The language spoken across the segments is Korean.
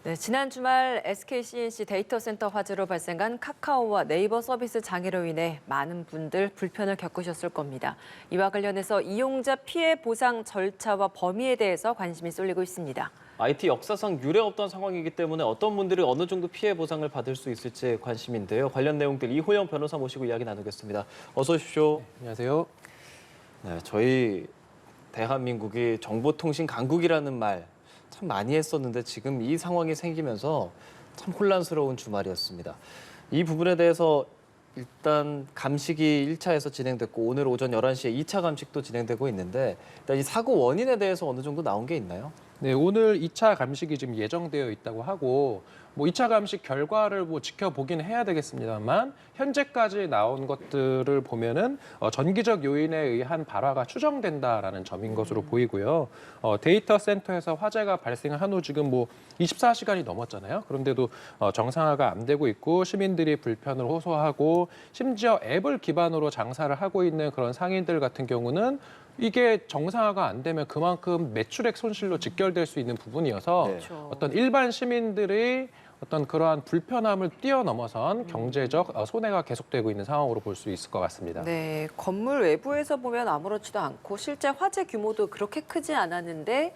네, 지난 주말 SK C&C 데이터 센터 화재로 발생한 카카오와 네이버 서비스 장애로 인해 많은 분들 불편을 겪으셨을 겁니다. 이와 관련해서 이용자 피해 보상 절차와 범위에 대해서 관심이 쏠리고 있습니다. IT 역사상 유례 없던 상황이기 때문에 어떤 분들이 어느 정도 피해 보상을 받을 수 있을지 관심인데요. 관련 내용들 이호영 변호사 모시고 이야기 나누겠습니다. 어서 오십시오. 네, 안녕하세요. 네, 저희 대한민국이 정보통신 강국이라는 말 참 많이 했었는데 지금 이 상황이 생기면서 참 혼란스러운 주말이었습니다. 이 부분에 대해서 일단 감식이 1차에서 진행됐고 오늘 오전 11시에 2차 감식도 진행되고 있는데 일단 이 사고 원인에 대해서 어느 정도 나온 게 있나요? 네, 오늘 2차 감식이 지금 예정되어 있다고 하고 2차 감식 결과를 지켜보긴 해야 되겠습니다만 현재까지 나온 것들을 보면은 전기적 요인에 의한 발화가 추정된다라는 점인 것으로 보이고요. 데이터 센터에서 화재가 발생한 후 지금 24시간이 넘었잖아요. 그런데도 정상화가 안 되고 있고 시민들이 불편을 호소하고 심지어 앱을 기반으로 장사를 하고 있는 그런 상인들 같은 경우는 이게 정상화가 안 되면 그만큼 매출액 손실로 직결될 수 있는 부분이어서 네. 그렇죠. 어떤 일반 시민들의 어떤 그러한 불편함을 뛰어넘어선 경제적 손해가 계속되고 있는 상황으로 볼 수 있을 것 같습니다. 네, 건물 외부에서 보면 아무렇지도 않고 실제 화재 규모도 그렇게 크지 않았는데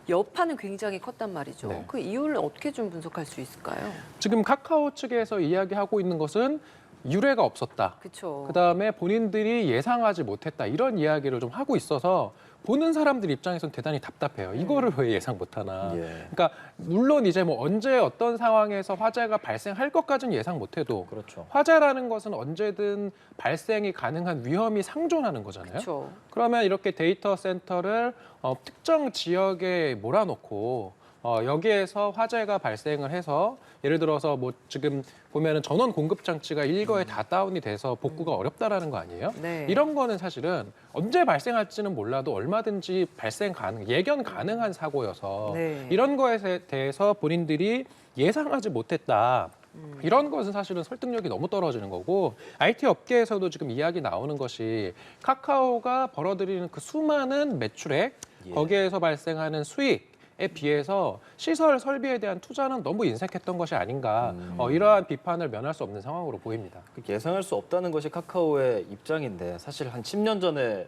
여파는 굉장히 컸단 말이죠. 네. 그 이유를 어떻게 좀 분석할 수 있을까요? 지금 카카오 측에서 이야기하고 있는 것은 유례가 없었다. 그렇죠. 그다음에 본인들이 예상하지 못했다. 이런 이야기를 좀 하고 있어서 보는 사람들 입장에서는 대단히 답답해요. 이거를 왜 예상 못하나. 예. 그러니까 물론 이제 언제 어떤 상황에서 화재가 발생할 것까지는 예상 못해도 그렇죠. 화재라는 것은 언제든 발생이 가능한 위험이 상존하는 거잖아요. 그렇죠. 그러면 이렇게 데이터 센터를 특정 지역에 몰아놓고 여기에서 화재가 발생을 해서 예를 들어서 지금 보면은 전원 공급 장치가 일거에 다 다운이 돼서 복구가 어렵다라는 거 아니에요? 네. 이런 거는 사실은 언제 발생할지는 몰라도 얼마든지 예견 가능한 사고여서 네. 이런 거에 대해서 본인들이 예상하지 못했다. 이런 것은 사실은 설득력이 너무 떨어지는 거고 IT 업계에서도 지금 이야기 나오는 것이 카카오가 벌어들이는 그 수많은 매출액 예. 거기에서 발생하는 수익에 비해서 시설 설비에 대한 투자는 너무 인색했던 것이 아닌가 이러한 비판을 면할 수 없는 상황으로 보입니다. 예상할 수 없다는 것이 카카오의 입장인데 사실 한 10년 전에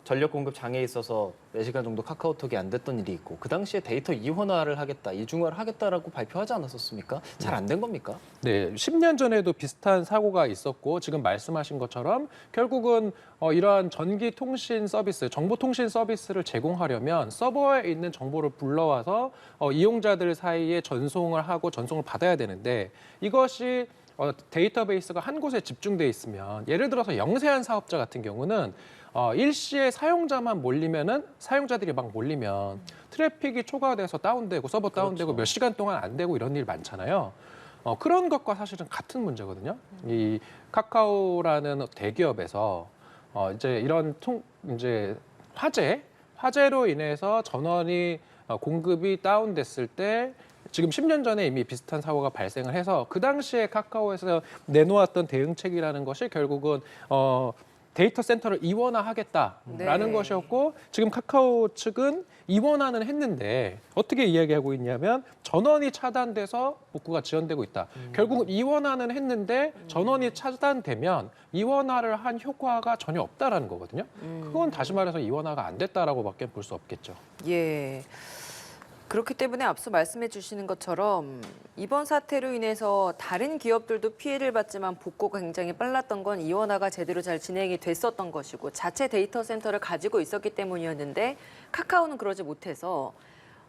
전력 공급 장애에 있어서 4시간 정도 카카오톡이 안 됐던 일이 있고 그 당시에 데이터 이원화를 하겠다, 이중화를 하겠다라고 발표하지 않았었습니까? 잘 안 된 겁니까? 네, 10년 전에도 비슷한 사고가 있었고 지금 말씀하신 것처럼 결국은 이러한 전기 통신 서비스, 정보통신 서비스를 제공하려면 서버에 있는 정보를 불러와서 이용자들 사이에 전송을 하고 전송을 받아야 되는데 이것이 데이터베이스가 한 곳에 집중돼 있으면 예를 들어서 영세한 사업자 같은 경우는 일시에 사용자들이 막 몰리면 트래픽이 초과돼서 다운되고 서버 다운되고 그렇죠. 몇 시간 동안 안 되고 이런 일 많잖아요. 그런 것과 사실은 같은 문제거든요. 이 카카오라는 대기업에서 이제 이런 이제 화재로 인해서 전원이 공급이 다운됐을 때 지금 10년 전에 이미 비슷한 사고가 발생을 해서 그 당시에 카카오에서 내놓았던 대응책이라는 것이 결국은 데이터 센터를 이원화하겠다라는 네. 것이었고 지금 카카오 측은 이원화는 했는데 어떻게 이야기하고 있냐면 전원이 차단돼서 복구가 지연되고 있다. 결국은 이원화는 했는데 전원이 차단되면 이원화를 한 효과가 전혀 없다라는 거거든요. 그건 다시 말해서 이원화가 안 됐다라고밖에 볼 수 없겠죠. 예. 그렇기 때문에 앞서 말씀해 주시는 것처럼 이번 사태로 인해서 다른 기업들도 피해를 받지만 복구가 굉장히 빨랐던 건 이원화가 제대로 잘 진행이 됐었던 것이고 자체 데이터 센터를 가지고 있었기 때문이었는데 카카오는 그러지 못해서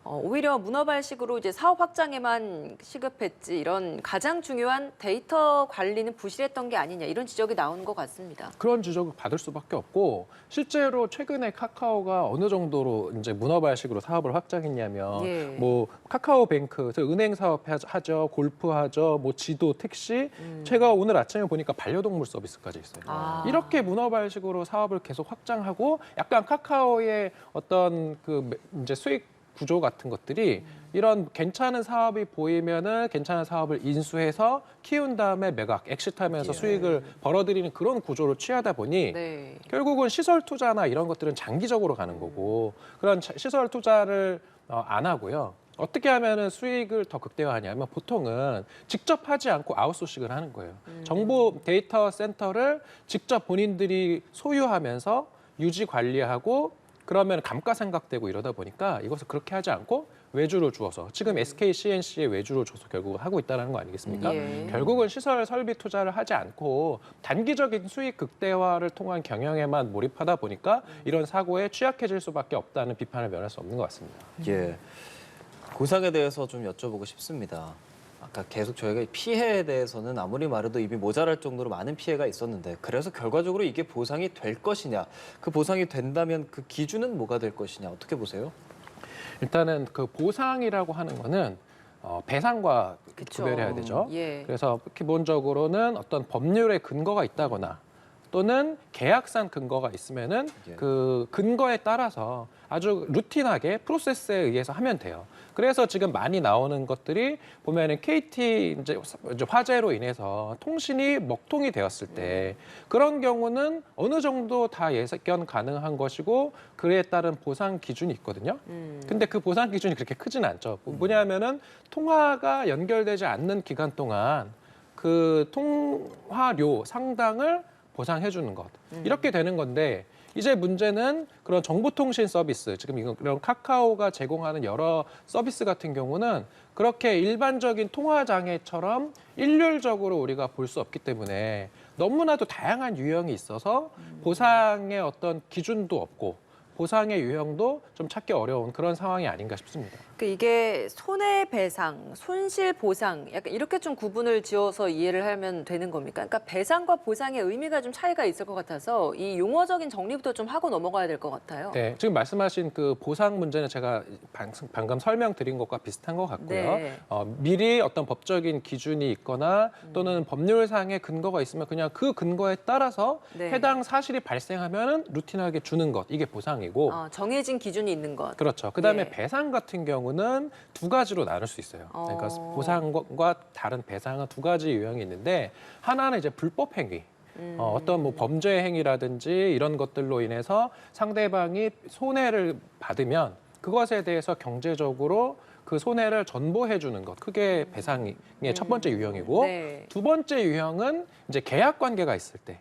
오히려 문어발식으로 이제 사업 확장에만 시급했지 이런 가장 중요한 데이터 관리는 부실했던 게 아니냐 이런 지적이 나오는 것 같습니다. 그런 지적을 받을 수밖에 없고 실제로 최근에 카카오가 어느 정도로 이제 문어발식으로 사업을 확장했냐면 예. 카카오뱅크, 은행 사업 하죠, 골프 하죠, 지도, 택시. 제가 오늘 아침에 보니까 반려동물 서비스까지 있어요. 아. 이렇게 문어발식으로 사업을 계속 확장하고 약간 카카오의 어떤 이제 수익 구조 같은 것들이 이런 괜찮은 사업이 보이면은 괜찮은 사업을 인수해서 키운 다음에 매각, 엑시트하면서 예. 수익을 벌어들이는 그런 구조를 취하다 보니 네. 결국은 시설 투자나 이런 것들은 장기적으로 가는 거고 그런 시설 투자를 안 하고요. 어떻게 하면은 수익을 더 극대화하냐면 보통은 직접 하지 않고 아웃소싱을 하는 거예요. 정보 데이터 센터를 직접 본인들이 소유하면서 유지 관리하고 그러면 감가상각되고 이러다 보니까 이것을 그렇게 하지 않고 외주로 주어서 지금 SK CNC의 외주로 줘서 결국 하고 있다는 거 아니겠습니까? 예. 결국은 시설 설비 투자를 하지 않고 단기적인 수익 극대화를 통한 경영에만 몰입하다 보니까 이런 사고에 취약해질 수밖에 없다는 비판을 면할 수 없는 것 같습니다. 예. 보상에 대해서 좀 여쭤보고 싶습니다. 아까 계속 저희가 피해에 대해서는 아무리 말해도 입이 모자랄 정도로 많은 피해가 있었는데 그래서 결과적으로 이게 보상이 될 것이냐, 그 보상이 된다면 그 기준은 뭐가 될 것이냐, 어떻게 보세요? 일단은 그 보상이라고 하는 거는 배상과 그쵸. 구별해야 되죠. 예. 그래서 기본적으로는 어떤 법률의 근거가 있다거나 또는 계약상 근거가 있으면은 예. 그 근거에 따라서 아주 루틴하게 프로세스에 의해서 하면 돼요. 그래서 지금 많이 나오는 것들이 보면은 KT 이제 화재로 인해서 통신이 먹통이 되었을 때 그런 경우는 어느 정도 다 예견 가능한 것이고 그에 따른 보상 기준이 있거든요. 근데 그 보상 기준이 그렇게 크진 않죠. 뭐냐면은 통화가 연결되지 않는 기간 동안 그 통화료 상당을 보상해 주는 것. 이렇게 되는 건데 이제 문제는 그런 정보통신 서비스, 지금 이런 카카오가 제공하는 여러 서비스 같은 경우는 그렇게 일반적인 통화 장애처럼 일률적으로 우리가 볼 수 없기 때문에 너무나도 다양한 유형이 있어서 보상의 어떤 기준도 없고 보상의 유형도 좀 찾기 어려운 그런 상황이 아닌가 싶습니다. 그 이게 손해배상, 손실보상 약간 이렇게 좀 구분을 지어서 이해를 하면 되는 겁니까? 그러니까 배상과 보상의 의미가 좀 차이가 있을 것 같아서 이 용어적인 정리부터 좀 하고 넘어가야 될 것 같아요. 네, 지금 말씀하신 그 보상 문제는 제가 방금 설명드린 것과 비슷한 것 같고요. 네. 미리 어떤 법적인 기준이 있거나 또는 법률상의 근거가 있으면 그냥 그 근거에 따라서 네. 해당 사실이 발생하면은 루틴하게 주는 것, 이게 보상이고. 정해진 기준이 있는 것. 그렇죠. 그다음에 예. 배상 같은 경우는 두 가지로 나눌 수 있어요. 그러니까 보상과 다른 배상은 두 가지 유형이 있는데 하나는 이제 불법 행위. 어떤 뭐 범죄 행위라든지 이런 것들로 인해서 상대방이 손해를 받으면 그것에 대해서 경제적으로 그 손해를 전보해 주는 것. 그게 배상의 첫 번째 유형이고 네. 두 번째 유형은 이제 계약 관계가 있을 때.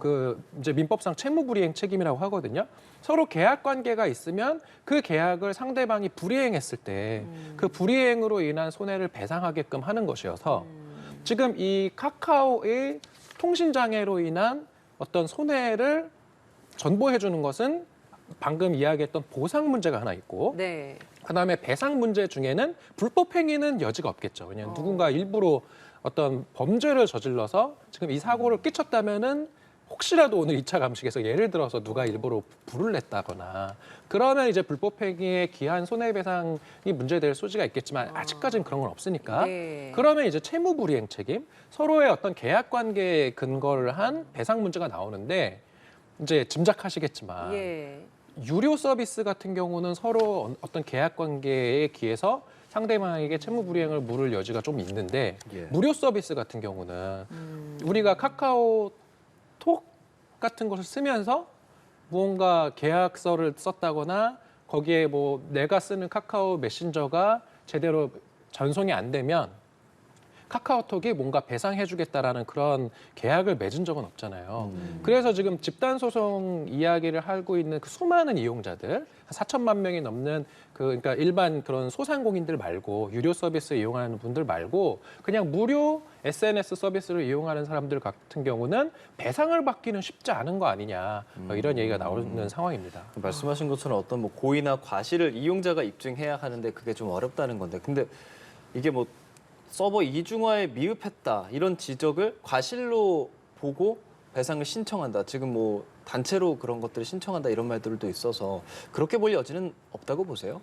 그 이제 민법상 채무불이행 책임이라고 하거든요. 서로 계약 관계가 있으면 그 계약을 상대방이 불이행했을 때 그 불이행으로 인한 손해를 배상하게끔 하는 것이어서 지금 이 카카오의 통신 장애로 인한 어떤 손해를 전보해 주는 것은 방금 이야기했던 보상 문제가 하나 있고 네. 그다음에 배상 문제 중에는 불법 행위는 여지가 없겠죠. 왜냐하면 누군가 일부러 어떤 범죄를 저질러서 지금 이 사고를 끼쳤다면은 혹시라도 오늘 2차 감식에서 예를 들어서 누가 일부러 불을 냈다거나 그러면 이제 불법 행위에 기한 손해배상이 문제될 소지가 있겠지만 아직까지는 그런 건 없으니까 네. 그러면 이제 채무불이행 책임, 서로의 어떤 계약 관계에 근거를 한 배상 문제가 나오는데 이제 짐작하시겠지만 예. 유료 서비스 같은 경우는 서로 어떤 계약 관계에 기해서 상대방에게 채무불이행을 물을 여지가 좀 있는데 예. 무료 서비스 같은 경우는 우리가 카카오톡 같은 것을 쓰면서 무언가 계약서를 썼다거나 거기에 뭐 내가 쓰는 카카오 메신저가 제대로 전송이 안 되면 카카오톡이 뭔가 배상해주겠다라는 그런 계약을 맺은 적은 없잖아요. 그래서 지금 집단소송 이야기를 하고 있는 그 수많은 이용자들, 한 4천만 명이 넘는 그러니까 일반 그런 소상공인들 말고 유료 서비스 이용하는 분들 말고 그냥 무료 SNS 서비스를 이용하는 사람들 같은 경우는 배상을 받기는 쉽지 않은 거 아니냐 이런 얘기가 나오는 상황입니다. 말씀하신 것처럼 어떤 뭐 고의나 과실을 이용자가 입증해야 하는데 그게 좀 어렵다는 건데 근데 이게 뭐 서버 이중화에 미흡했다 이런 지적을 과실로 보고 배상을 신청한다. 지금 뭐 단체로 그런 것들을 신청한다 이런 말들도 있어서 그렇게 볼 여지는 없다고 보세요?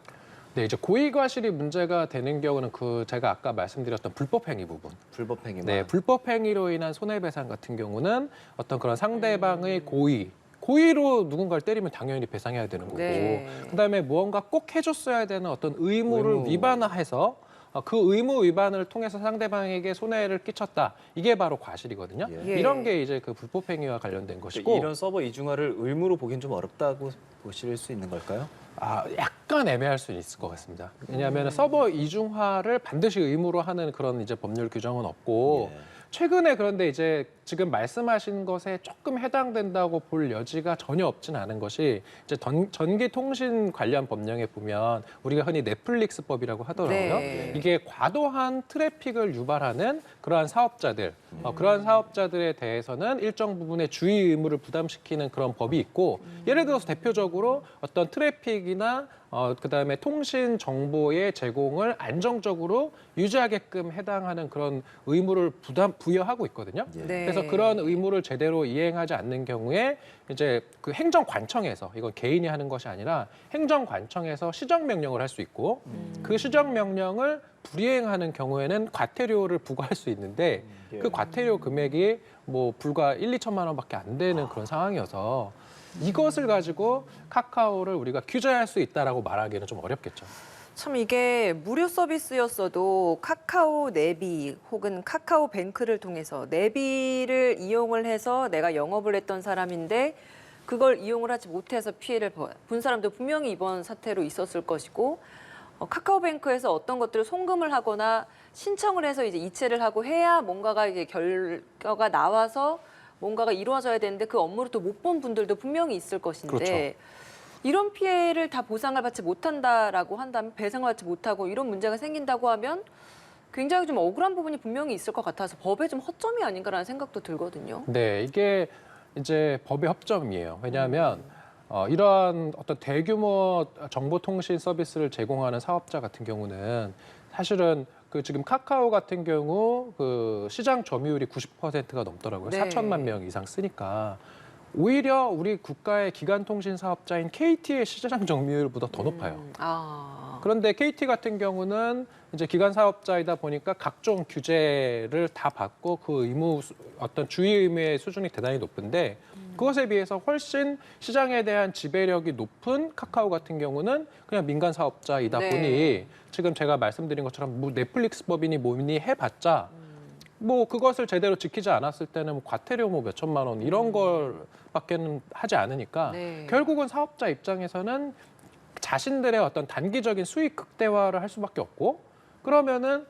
네, 이제 고의과실이 문제가 되는 경우는 그 제가 아까 말씀드렸던 불법행위 부분. 불법행위만. 네, 불법행위로 인한 손해배상 같은 경우는 어떤 그런 상대방의 고의로 누군가를 때리면 당연히 배상해야 되는 거고 네. 그다음에 무언가 꼭 해줬어야 되는 어떤 의무를 의무. 위반해서 그 의무 위반을 통해서 상대방에게 손해를 끼쳤다. 이게 바로 과실이거든요. 예. 이런 게 이제 그 불법행위와 관련된 것이고 이런 서버 이중화를 의무로 보기엔 좀 어렵다고 보실 수 있는 걸까요? 약간 애매할 수 있을 것 같습니다. 왜냐하면 서버 이중화를 반드시 의무로 하는 그런 이제 법률 규정은 없고 예. 최근에 그런데 이제 지금 말씀하신 것에 조금 해당된다고 볼 여지가 전혀 없진 않은 것이 이제 전기통신 관련 법령에 보면 우리가 흔히 넷플릭스법이라고 하더라고요. 네. 이게 과도한 트래픽을 유발하는 그러한 사업자들, 그러한 사업자들에 대해서는 일정 부분의 주의 의무를 부담시키는 그런 법이 있고 예를 들어서 대표적으로 어떤 트래픽이나 그다음에 통신 정보의 제공을 안정적으로 유지하게끔 해당하는 그런 의무를 부여하고 있거든요. 네. 그래서 그런 의무를 제대로 이행하지 않는 경우에 이제 그 행정관청에서 이건 개인이 하는 것이 아니라 행정관청에서 시정명령을 할 수 있고 그 시정명령을 불이행하는 경우에는 과태료를 부과할 수 있는데 그 과태료 금액이 뭐 불과 1, 2천만 원밖에 안 되는 그런 상황이어서 이것을 가지고 카카오를 우리가 규제할 수 있다라고 말하기는 좀 어렵겠죠. 참 이게 무료 서비스였어도 카카오 내비 혹은 카카오뱅크를 통해서 내비를 이용을 해서 내가 영업을 했던 사람인데 그걸 이용을 하지 못해서 피해를 본 사람도 분명히 이번 사태로 있었을 것이고 카카오뱅크에서 어떤 것들을 송금을 하거나 신청을 해서 이제 이체를 하고 해야 뭔가가 이제 결과가 나와서 뭔가가 이루어져야 되는데 그 업무를 또 못 본 분들도 분명히 있을 것인데 그렇죠. 이런 피해를 다 보상을 받지 못한다라고 한다면 배상을 받지 못하고 이런 문제가 생긴다고 하면 굉장히 좀 억울한 부분이 분명히 있을 것 같아서 법에 좀 허점이 아닌가라는 생각도 들거든요. 네, 이게 이제 법의 협점이에요. 왜냐하면 이러한 어떤 대규모 정보통신 서비스를 제공하는 사업자 같은 경우는 사실은 그 지금 카카오 같은 경우 그 시장 점유율이 90%가 넘더라고요. 네. 4천만 명 이상 쓰니까 오히려 우리 국가의 기간통신 사업자인 KT의 시장 점유율보다 더 높아요. 그런데 KT 같은 경우는 이제 기간 사업자이다 보니까 각종 규제를 다 받고 그 의무 어떤 주의 의무의 수준이 대단히 높은데 그것에 비해서 훨씬 시장에 대한 지배력이 높은 카카오 같은 경우는 그냥 민간 사업자이다 네. 보니 지금 제가 말씀드린 것처럼 뭐 넷플릭스 법이니 뭐니 해봤자 뭐 그것을 제대로 지키지 않았을 때는 뭐 과태료 뭐 몇 천만 원 이런 걸밖에는 하지 않으니까 네. 결국은 사업자 입장에서는 자신들의 어떤 단기적인 수익 극대화를 할 수밖에 없고 그러면은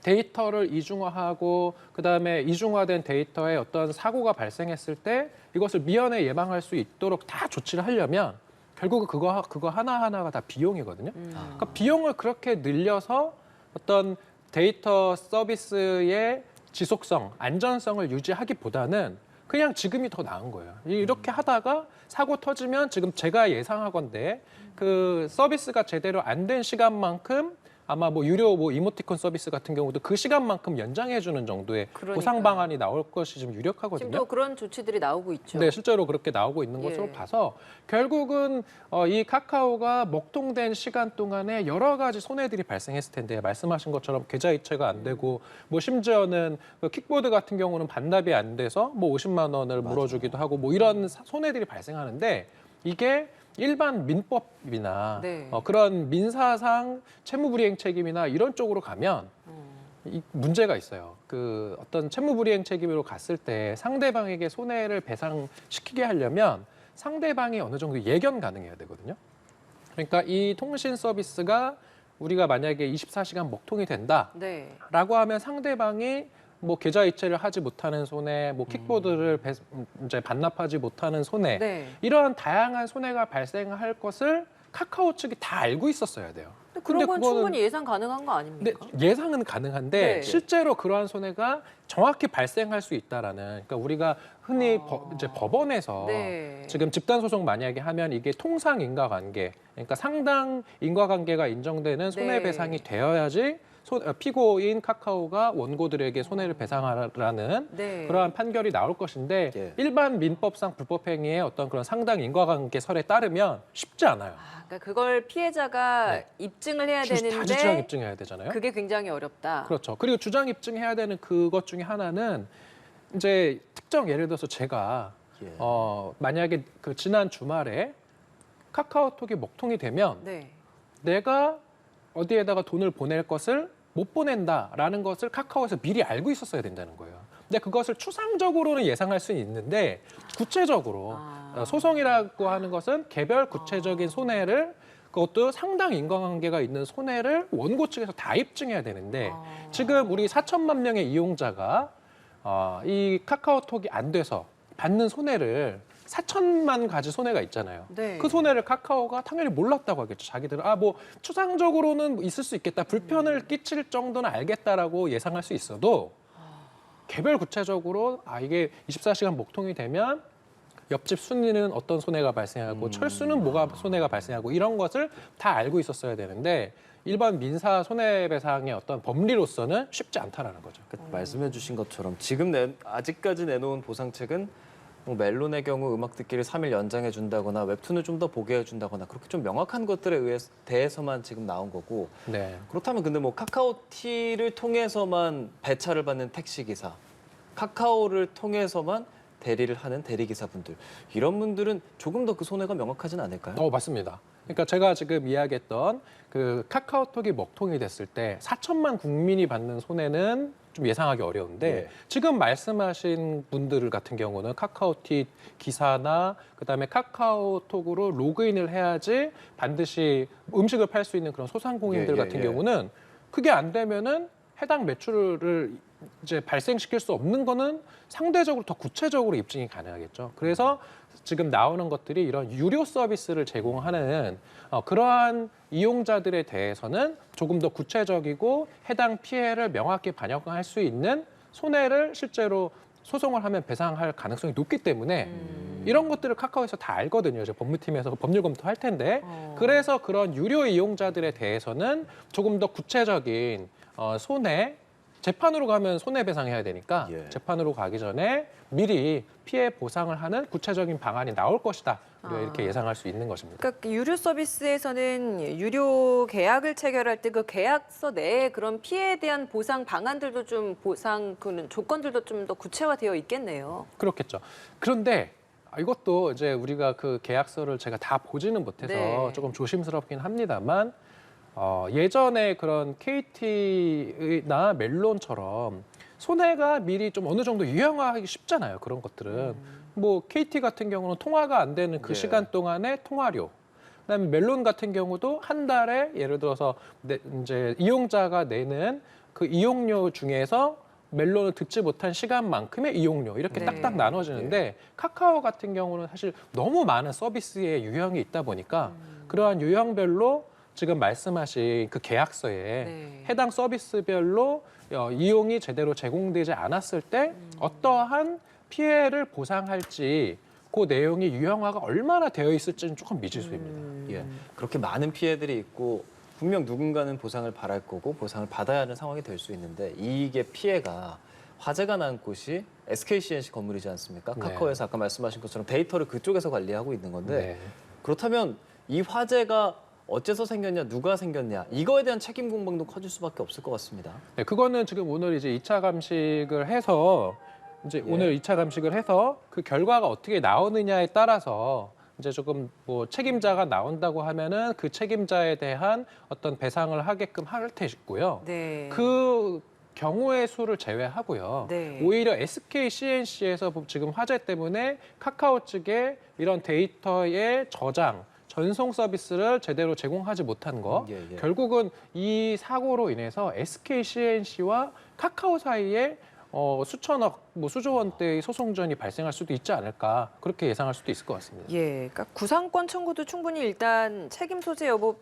데이터를 이중화하고 그다음에 이중화된 데이터에 어떤 사고가 발생했을 때 이것을 미연에 예방할 수 있도록 다 조치를 하려면 결국 그거 하나하나가 다 비용이거든요. 그러니까 비용을 그렇게 늘려서 어떤 데이터 서비스의 지속성, 안전성을 유지하기보다는 그냥 지금이 더 나은 거예요. 이렇게 하다가 사고 터지면 지금 제가 예상하건대 그 서비스가 제대로 안 된 시간만큼 아마 뭐 유료 뭐 이모티콘 서비스 같은 경우도 그 시간만큼 연장해주는 정도의 그러니까요. 보상 방안이 나올 것이 좀 지금 유력하거든요. 또 그런 조치들이 나오고 있죠. 네, 실제로 그렇게 나오고 있는 것으로 예. 봐서 결국은 이 카카오가 먹통된 시간 동안에 여러 가지 손해들이 발생했을 텐데 말씀하신 것처럼 계좌 이체가 안 되고 뭐 심지어는 그 킥보드 같은 경우는 반납이 안 돼서 뭐 50만 원을 물어주기도 하고 뭐 이런 손해들이 발생하는데 이게 일반 민법이나 네. 그런 민사상 채무불이행 책임이나 이런 쪽으로 가면 이 문제가 있어요. 그 어떤 채무불이행 책임으로 갔을 때 상대방에게 손해를 배상시키게 하려면 상대방이 어느 정도 예견 가능해야 되거든요. 그러니까 이 통신 서비스가 우리가 만약에 24시간 먹통이 된다라고 네. 하면 상대방이 뭐 계좌 이체를 하지 못하는 손해, 뭐 킥보드를 이제 반납하지 못하는 손해, 네. 이러한 다양한 손해가 발생할 것을 카카오 측이 다 알고 있었어야 돼요. 근데 그런 건 그거는- 충분히 예상 가능한 거 네, 아닙니까? 예상은 가능한데 네. 실제로 그러한 손해가 정확히 발생할 수 있다라는. 그러니까 우리가 흔히 이제 법원에서 네. 지금 집단 소송 만약에 하면 이게 통상 인과관계, 그러니까 상당 인과관계가 인정되는 손해배상이 네. 되어야지 피고인 카카오가 원고들에게 손해를 배상하라는 네. 그러한 판결이 나올 것인데 예. 일반 민법상 불법행위의 어떤 그런 상당 인과관계 설에 따르면 쉽지 않아요. 그러니까 그걸 피해자가 네. 입증을 해야 다 주장 되는데 입증해야 되잖아요. 그게 굉장히 어렵다. 그렇죠. 그리고 주장 입증해야 되는 그것 중에 하나는 이제 특정 예를 들어서 제가 예. 만약에 그 지난 주말에 카카오톡이 먹통이 되면 네. 내가 어디에다가 돈을 보낼 것을 못 보낸다라는 것을 카카오에서 미리 알고 있었어야 된다는 거예요. 근데 그것을 추상적으로는 예상할 수는 있는데 구체적으로 소송이라고 하는 것은 개별 구체적인 손해를 그것도 상당 인과관계가 있는 손해를 원고 측에서 다 입증해야 되는데 지금 우리 4천만 명의 이용자가 이 카카오톡이 안 돼서 받는 손해를 4천만 가지 손해가 있잖아요. 네. 그 손해를 카카오가 당연히 몰랐다고 하겠죠. 자기들은 뭐 추상적으로는 있을 수 있겠다. 불편을 끼칠 정도는 알겠다라고 예상할 수 있어도 개별 구체적으로 이게 24시간 목통이 되면 옆집 순이는 어떤 손해가 발생하고 철수는 뭐가 손해가 발생하고 이런 것을 다 알고 있었어야 되는데 일반 민사 손해배상의 어떤 법리로서는 쉽지 않다라는 거죠. 말씀해 주신 것처럼 지금 아직까지 내놓은 보상책은 뭐 멜론의 경우 음악 듣기를 3일 연장해 준다거나 웹툰을 좀 더 보게 해준다거나 그렇게 좀 명확한 것들에 대해서만 지금 나온 거고 네. 그렇다면 근데 뭐 카카오티를 통해서만 배차를 받는 택시기사, 카카오를 통해서만 대리를 하는 대리기사분들 이런 분들은 조금 더 그 손해가 명확하진 않을까요? 맞습니다. 그러니까 제가 지금 이야기했던 그 카카오톡이 먹통이 됐을 때 4천만 국민이 받는 손해는 좀 예상하기 어려운데 예. 지금 말씀하신 분들 같은 경우는 카카오틱 기사나 그다음에 카카오톡으로 로그인을 해야지 반드시 음식을 팔 수 있는 그런 소상공인들 예, 예, 같은 예. 경우는 그게 안 되면은 해당 매출을 이제 발생시킬 수 없는 거는 상대적으로 더 구체적으로 입증이 가능하겠죠. 그래서 지금 나오는 것들이 이런 유료 서비스를 제공하는 그러한 이용자들에 대해서는 조금 더 구체적이고 해당 피해를 명확히 반영할 수 있는 손해를 실제로 소송을 하면 배상할 가능성이 높기 때문에 이런 것들을 카카오에서 다 알거든요. 이제 법무팀에서 법률 검토할 텐데 그래서 그런 유료 이용자들에 대해서는 조금 더 구체적인 손해 재판으로 가면 손해배상해야 되니까 예. 재판으로 가기 전에 미리 피해 보상을 하는 구체적인 방안이 나올 것이다. 우리가 이렇게 예상할 수 있는 것입니다. 그러니까 유료 서비스에서는 유료 계약을 체결할 때 그 계약서 내에 그런 피해에 대한 보상 방안들도 좀 보상 그 조건들도 좀 더 구체화되어 있겠네요. 그렇겠죠. 그런데 이것도 이제 우리가 그 계약서를 제가 다 보지는 못해서 네. 조금 조심스럽긴 합니다만 예전에 그런 KT나 멜론처럼 손해가 미리 좀 어느 정도 유형화하기 쉽잖아요. 그런 것들은. 뭐 KT 같은 경우는 통화가 안 되는 그 예. 시간 동안에 통화료. 그다음에 멜론 같은 경우도 한 달에 예를 들어서 이제 이용자가 내는 그 이용료 중에서 멜론을 듣지 못한 시간만큼의 이용료 이렇게 네. 딱딱 나눠지는데 카카오 같은 경우는 사실 너무 많은 서비스의 유형이 있다 보니까 그러한 유형별로 지금 말씀하신 그 계약서에 네. 해당 서비스별로 이용이 제대로 제공되지 않았을 때 어떠한 피해를 보상할지 그 내용이 유형화가 얼마나 되어 있을지는 조금 미지수입니다. 예, 그렇게 많은 피해들이 있고 분명 누군가는 보상을 바랄 거고 보상을 받아야 하는 상황이 될 수 있는데 이게 피해가 화재가 난 곳이 SKCNC 건물이지 않습니까? 네. 카카오에서 아까 말씀하신 것처럼 데이터를 그쪽에서 관리하고 있는 건데 네. 그렇다면 이 화재가 어째서 생겼냐, 누가 생겼냐 이거에 대한 책임 공방도 커질 수밖에 없을 것 같습니다. 네, 그거는 지금 오늘 이제 2차 감식을 해서 이제 예. 오늘 2차 감식을 해서 그 결과가 어떻게 나오느냐에 따라서 이제 조금 뭐 책임자가 나온다고 하면은 그 책임자에 대한 어떤 배상을 하게끔 할 테고요. 네. 그 경우의 수를 제외하고요. 네. 오히려 SK CNC에서 지금 화재 때문에 카카오 측에 이런 데이터의 저장, 전송 서비스를 제대로 제공하지 못한 거, 예, 예. 결국은 이 사고로 인해서 SK CNC와 카카오 사이에 수천억, 뭐 수조 원대의 소송전이 발생할 수도 있지 않을까 그렇게 예상할 수도 있을 것 같습니다. 예, 그러니까 구상권 청구도 충분히 일단 책임 소재 여부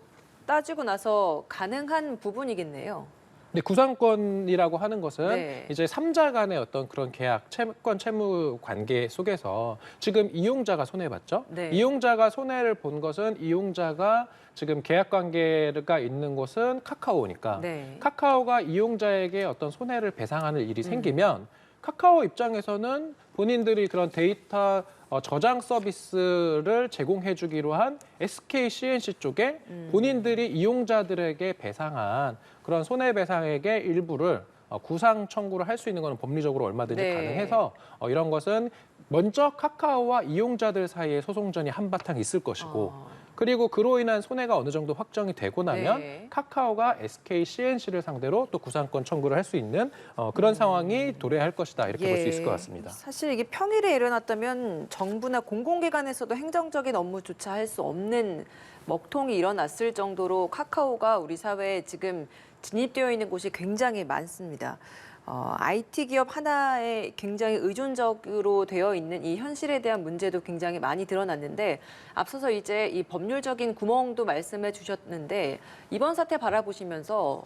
따지고 나서 가능한 부분이겠네요. 근데 구상권이라고 하는 것은 네. 이제 3자 간의 어떤 그런 계약, 채권, 채무 관계 속에서 지금 이용자가 손해봤죠. 네. 이용자가 손해를 본 것은 이용자가 지금 계약 관계가 있는 곳은 카카오니까 네. 카카오가 이용자에게 어떤 손해를 배상하는 일이 생기면 카카오 입장에서는 본인들이 그런 데이터 저장 서비스를 제공해 주기로 한 SK CNC 쪽에 본인들이 이용자들에게 배상한 그런 손해배상액의 일부를 구상 청구를 할 수 있는 것은 법리적으로 얼마든지 네. 가능해서 이런 것은 먼저 카카오와 이용자들 사이에 소송전이 한바탕 있을 것이고 그리고 그로 인한 손해가 어느 정도 확정이 되고 나면 네. 카카오가 SK CNC를 상대로 또 구상권 청구를 할 수 있는 그런 상황이 도래할 것이다. 이렇게 볼 수 있을 것 같습니다. 사실 이게 평일에 일어났다면 정부나 공공기관에서도 행정적인 업무조차 할 수 없는 먹통이 일어났을 정도로 카카오가 우리 사회에 지금 진입되어 있는 곳이 굉장히 많습니다. IT 기업 하나에 굉장히 의존적으로 되어 있는 이 현실에 대한 문제도 굉장히 많이 드러났는데 앞서서 이제 이 법률적인 구멍도 말씀해 주셨는데 이번 사태 바라보시면서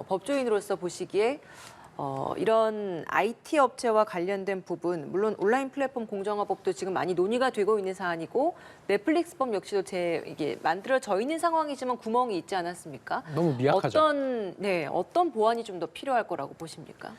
법조인으로서 보시기에 이런 IT 업체와 관련된 부분, 물론 온라인 플랫폼 공정화법도 지금 많이 논의가 되고 있는 사안이고 넷플릭스법 역시도 이게 만들어져 있는 상황이지만 구멍이 있지 않았습니까? 너무 미약하죠. 어떤 보완이 좀 더 필요할 거라고 보십니까?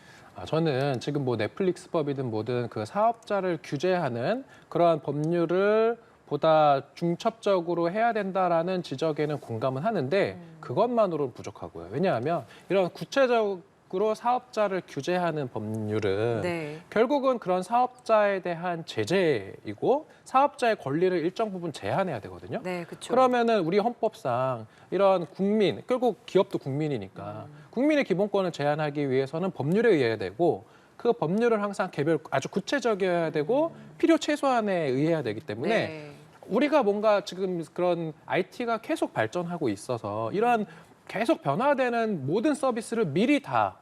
저는 지금 뭐 넷플릭스법이든 뭐든 그 사업자를 규제하는 그러한 법률을 보다 중첩적으로 해야 된다라는 지적에는 공감은 하는데 그것만으로는 부족하고요. 왜냐하면 이런 구체적으로 사업자를 규제하는 법률은 네. 결국은 그런 사업자에 대한 제재이고 사업자의 권리를 일정 부분 제한해야 되거든요. 네, 그렇죠. 그러면은 우리 헌법상 이런 국민, 결국 기업도 국민이니까 국민의 기본권을 제한하기 위해서는 법률에 의해야 되고 그 법률은 항상 개별 아주 구체적이어야 되고 필요 최소한에 의해야 되기 때문에 네. 우리가 뭔가 지금 그런 IT가 계속 발전하고 있어서 이러한 계속 변화되는 모든 서비스를 미리 다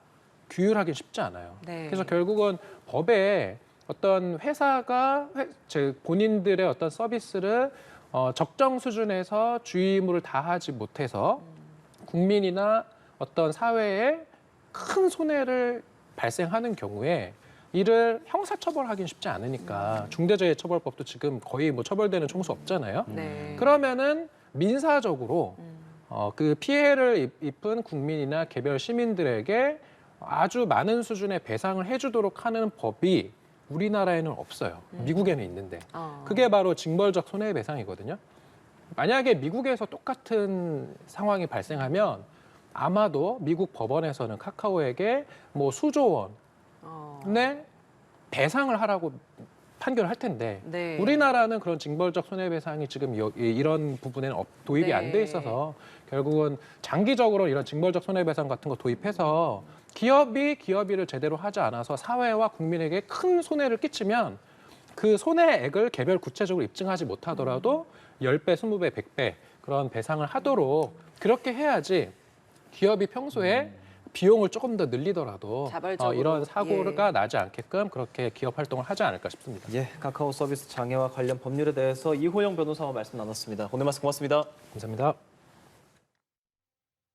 규율하기 쉽지 않아요. 네. 그래서 결국은 법에 어떤 회사가 본인들의 어떤 서비스를 적정 수준에서 주의 의무를 다하지 못해서 국민이나 어떤 사회에 큰 손해를 발생하는 경우에 이를 형사처벌하기는 쉽지 않으니까 중대재해처벌법도 지금 거의 뭐 처벌되는 총수 없잖아요. 네. 그러면은 민사적으로 그 피해를 입은 국민이나 개별 시민들에게 아주 많은 수준의 배상을 해주도록 하는 법이 우리나라에는 없어요. 미국에는 있는데. 그게 바로 징벌적 손해배상이거든요. 만약에 미국에서 똑같은 상황이 발생하면 아마도 미국 법원에서는 카카오에게 뭐 수조 원의 배상을 하라고 판결을 할 텐데 네. 우리나라는 그런 징벌적 손해배상이 지금 이런 부분에는 도입이 네. 안 돼 있어서 결국은 장기적으로 이런 징벌적 손해배상 같은 거 도입해서 기업이 기업일을 제대로 하지 않아서 사회와 국민에게 큰 손해를 끼치면 그 손해액을 개별 구체적으로 입증하지 못하더라도 10배, 20배, 100배 그런 배상을 하도록 그렇게 해야지 기업이 평소에 비용을 조금 더 늘리더라도 자발적으로. 이런 사고가 나지 않게끔 그렇게 기업 활동을 하지 않을까 싶습니다. 예, 카카오 서비스 장애와 관련 법률에 대해서 이호영 변호사와 말씀 나눴습니다. 오늘 말씀 고맙습니다. 감사합니다.